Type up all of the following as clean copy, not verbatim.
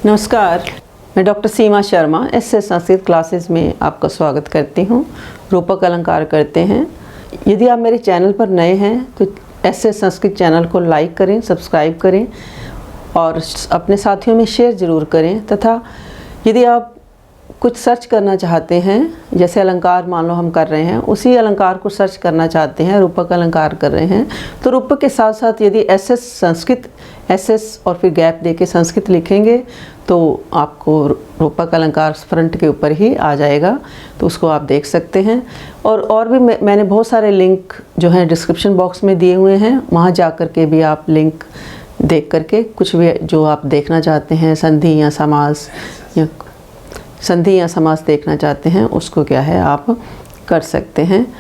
नमस्कार, मैं डॉक्टर सीमा Sharma SS Sanskrit classes में आपका स्वागत करती हूँ। रूपक अलंकार करते हैं। यदि आप मेरे चैनल पर नए हैं तो एसएस संस्कृत चैनल को लाइक करें, सब्सक्राइब करें और अपने साथियों में शेयर ज़रूर करें। तथा यदि आप कुछ सर्च करना चाहते हैं, जैसे अलंकार मान लो हम कर रहे हैं, उसी अलंकार को सर्च करना चाहते हैं, रूपक अलंकार कर रहे हैं, तो रूपक के साथ साथ यदि एसएस संस्कृत एसएस और फिर गैप देके संस्कृत लिखेंगे तो आपको रूपक अलंकार फ्रंट के ऊपर ही आ जाएगा, तो उसको आप देख सकते हैं। और भी मैंने बहुत सारे लिंक जो हैं डिस्क्रिप्शन बॉक्स में दिए हुए हैं, वहाँ जा कर के भी आप लिंक देख करके कुछ भी जो आप देखना चाहते हैं, संधि या समास देखना चाहते हैं, उसको क्या है आप कर सकते हैं।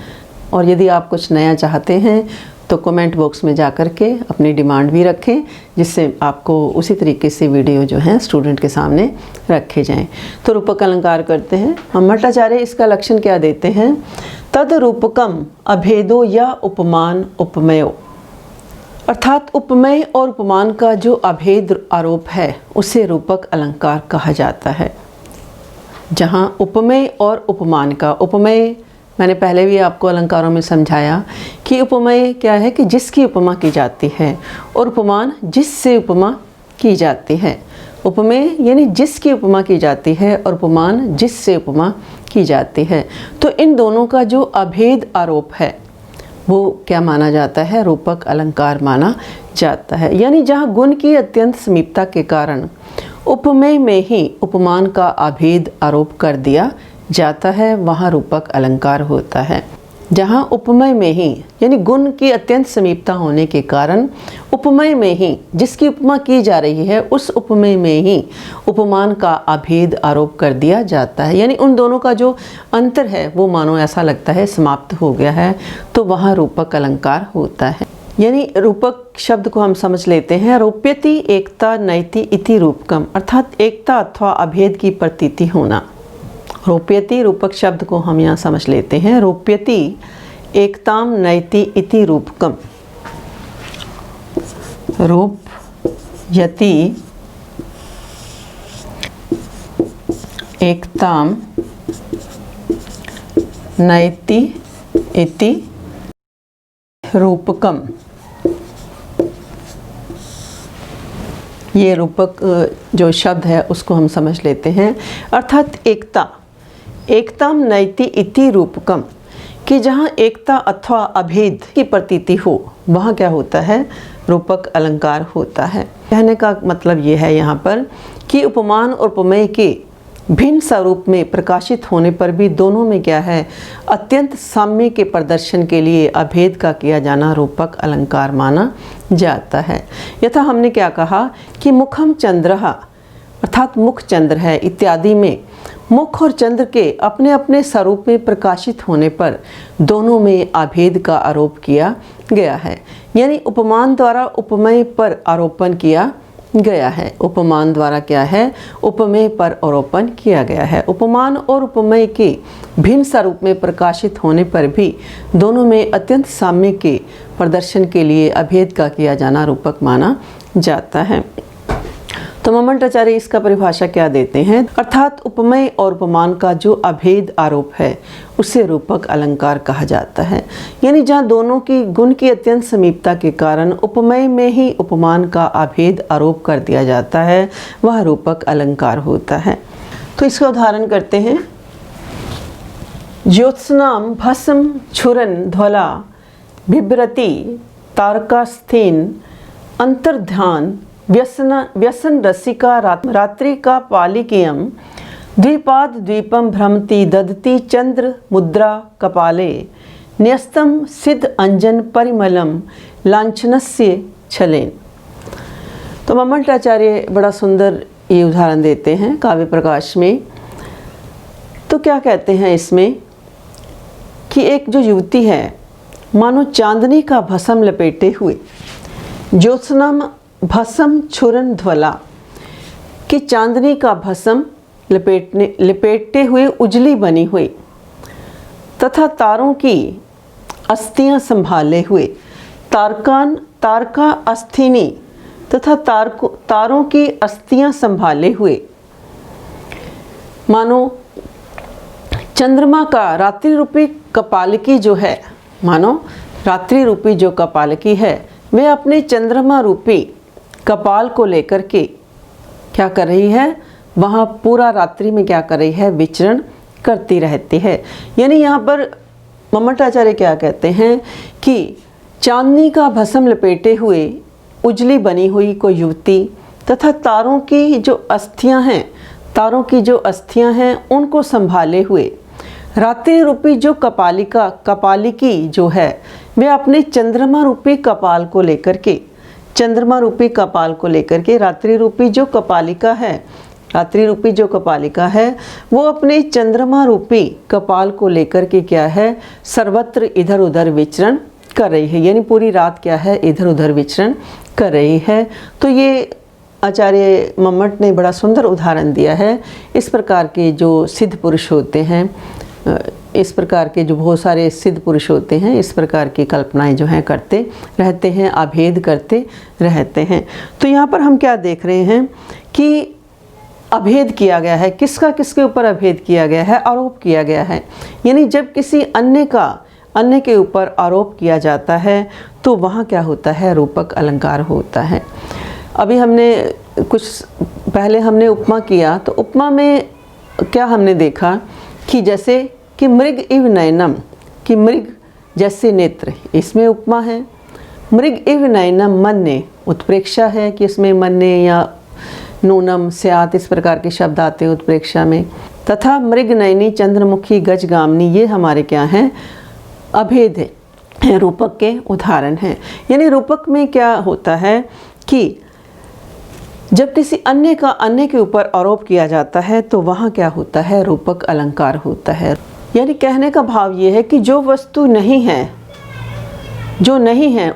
और यदि आप कुछ नया चाहते हैं तो कमेंट बॉक्स में जा कर के अपनी डिमांड भी रखें, जिससे आपको उसी तरीके से वीडियो जो है स्टूडेंट के सामने रखे जाएं। तो रूपक अलंकार करते हैं। मम्मटाचार्य इसका लक्षण क्या देते हैं? तद रूपकम अभेदो या उपमान उपमेयो, अर्थात उपमेय और उपमान का जो अभेद आरोप है उसे रूपक अलंकार कहा जाता है। जहाँ उपमेय और उपमान का, उपमेय मैंने पहले भी आपको अलंकारों में समझाया कि उपमेय क्या है कि जिसकी उपमा की जाती है, और उपमान जिससे उपमा की जाती है। उपमेय यानी जिसकी उपमा की जाती है और उपमान जिससे उपमा की जाती है। तो इन दोनों का जो अभेद आरोप है वो क्या माना जाता है? रूपक अलंकार माना जाता है। यानी जहाँ गुण की अत्यंत समीपता के कारण उपमेय में ही उपमान का अभेद आरोप कर दिया जाता है, वहाँ रूपक अलंकार होता है। जहाँ उपमेय में ही यानी गुण की अत्यंत समीपता होने के कारण उपमेय में ही जिसकी उपमा की जा रही है उस उपमेय में ही उपमान का अभेद आरोप कर दिया जाता है। यानी उन दोनों का जो अंतर है वो मानो ऐसा लगता है समाप्त हो गया है, तो वहाँ रूपक अलंकार होता है। यानी रूपक शब्द को हम समझ लेते हैं। रोप्यति एकता नैति इति रूपकम, अर्थात एकता अथवा अभेद की प्रतीति होना। रोप्यति रूपक शब्द को हम यहाँ समझ लेते हैं। रोप्यति एकताम नैति इति रूपकम, रोप्यति एकताम नैति इति रूपकम, ये रूपक जो शब्द है उसको हम समझ लेते हैं। अर्थात एकता, एकताम नैति इति रूपकम, कि जहाँ एकता अथवा अभेद की प्रतीति हो वहाँ क्या होता है? रूपक अलंकार होता है। कहने का मतलब ये है यहाँ पर कि उपमान और उपमेय के भिन्न स्वरूप में प्रकाशित होने पर भी दोनों में क्या है? अत्यंत साम्य के प्रदर्शन के लिए अभेद का किया जाना रूपक अलंकार माना जाता है। यथा हमने क्या कहा कि मुखम चंद्रहा, अर्थात मुख चंद्र है इत्यादि में मुख और चंद्र के अपने अपने स्वरूप में प्रकाशित होने पर दोनों में अभेद का आरोप किया गया है। यानी उपमान द्वारा उपमेय पर आरोपण किया गया है। उपमान द्वारा क्या है? उपमेय पर आरोपण किया गया है। उपमान और उपमेय के भिन्न स्वरूप में प्रकाशित होने पर भी दोनों में अत्यंत साम्य के प्रदर्शन के लिए अभेद का किया जाना रूपक माना जाता है। तो मम्मटाचार्य इसका परिभाषा क्या देते हैं? अर्थात उपमेय और उपमान का जो अभेद आरोप है उसे रूपक अलंकार कहा जाता है। यानी जहाँ दोनों की गुण की अत्यंत समीपता के कारण उपमेय में ही उपमान का अभेद आरोप कर दिया जाता है, वह रूपक अलंकार होता है। तो इसका उदाहरण करते हैं। ज्योत्स्नाम भस्म छुरन ध्वला बिभ्रति तारकास्थीन अंतर्ध्यान व्यसन रसिका रात्रि का पालिकियम द्विपाद द्वीपम भ्रमति ददति चंद्र मुद्रा कपाले न्यस्तम सिद्ध अंजन परिमलम लांछनस्य छलेन। तो मम्मटाचार्य बड़ा सुंदर ये उदाहरण देते हैं काव्य प्रकाश में। तो क्या कहते हैं इसमें कि एक जो युवती है मानो चांदनी का भस्म लपेटे हुए, ज्योत्स्ना भस्म छुरन ध्वला, कि चांदनी का भस्म लपेटते हुए उजली बनी हुई, तथा तारों की अस्थियां संभाले हुए तारका अस्थिनी तथा तारों की अस्थियां संभाले हुए, मानो चंद्रमा का रात्रि रूपी कपालकी जो है, मानो रात्रि रूपी जो कपालकी है वह अपने चंद्रमा रूपी कपाल को लेकर के क्या कर रही है, वहाँ पूरा रात्रि में क्या कर रही है, विचरण करती रहती है। यानी यहाँ पर मम्मटाचार्य क्या कहते हैं कि चांदनी का भस्म लपेटे हुए उजली बनी हुई कोई युवती तथा तारों की जो अस्थियां हैं उनको संभाले हुए रात्रि रूपी जो कपालिकी जो है वे अपने चंद्रमा रूपी कपाल को लेकर के रात्रि रूपी जो कपालिका है वो अपने चंद्रमा रूपी कपाल को लेकर के क्या है, सर्वत्र इधर उधर विचरण कर रही है। यानी पूरी रात क्या है, इधर उधर विचरण कर रही है। तो ये आचार्य मम्मट ने बड़ा सुंदर उदाहरण दिया है। इस प्रकार के जो सिद्ध पुरुष होते हैं, इस प्रकार के जो बहुत सारे सिद्ध पुरुष होते हैं, इस प्रकार की कल्पनाएं जो हैं करते रहते हैं, अभेद करते रहते हैं। तो यहाँ पर हम क्या देख रहे हैं कि अभेद किया गया है। किसका किसके ऊपर अभेद किया गया है, आरोप किया गया है। यानी जब किसी अन्य के ऊपर आरोप किया जाता है तो वहाँ क्या होता है, रूपक अलंकार होता है। अभी हमने कुछ पहले हमने उपमा किया, तो उपमा में क्या हमने देखा कि जैसे कि मृग इव नयनम, कि मृग जैसे नेत्र, इसमें उपमा है। मृग इव नयनम मन्ने, उत्प्रेक्षा है कि इसमें मन्ने या नूनम स्यात् इस प्रकार के शब्द आते हैं उत्प्रेक्षा में। तथा मृग नयनी चंद्रमुखी गजगामिनी, ये हमारे क्या हैं, अभेद है, रूपक के उदाहरण हैं। यानी रूपक में क्या होता है कि जब किसी अन्य के ऊपर आरोप किया जाता है तो वहाँ क्या होता है, रूपक अलंकार होता है। यानी कहने का भाव ये है कि जो वस्तु नहीं है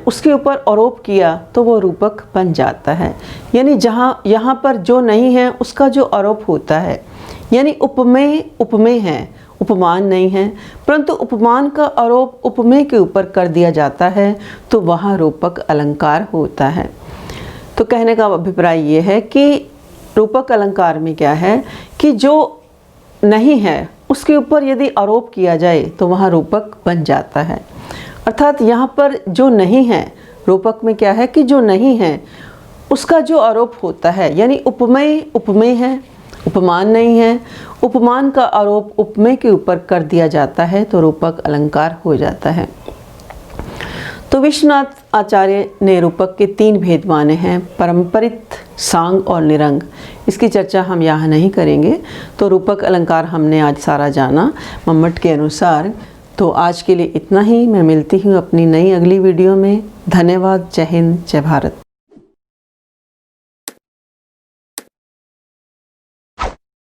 उसके ऊपर आरोप किया तो वो रूपक बन जाता है। यानी यहाँ पर जो नहीं है उसका जो आरोप होता है, यानी उपमेय है, उपमान नहीं है, परंतु उपमान का आरोप उपमेय के ऊपर कर दिया जाता है तो वहाँ रूपक अलंकार होता है। तो कहने का अभिप्राय ये है कि रूपक अलंकार में क्या है कि जो नहीं है उसके ऊपर यदि आरोप किया जाए तो वहाँ रूपक बन जाता है। अर्थात यहाँ पर जो नहीं है, रूपक में क्या है कि जो नहीं है उसका जो आरोप होता है, यानी उपमेय है, उपमान नहीं है, उपमान का आरोप उपमेय के ऊपर कर दिया जाता है तो रूपक अलंकार हो जाता है। तो विश्वनाथ आचार्य ने रूपक के 3 भेद माने हैं, परंपरित, सांग और निरंग। इसकी चर्चा हम यहाँ नहीं करेंगे। तो रूपक अलंकार हमने आज सारा जाना मम्मट के अनुसार। तो आज के लिए इतना ही। मैं मिलती हूँ अपनी नई अगली वीडियो में। धन्यवाद। जय हिंद, जय भारत।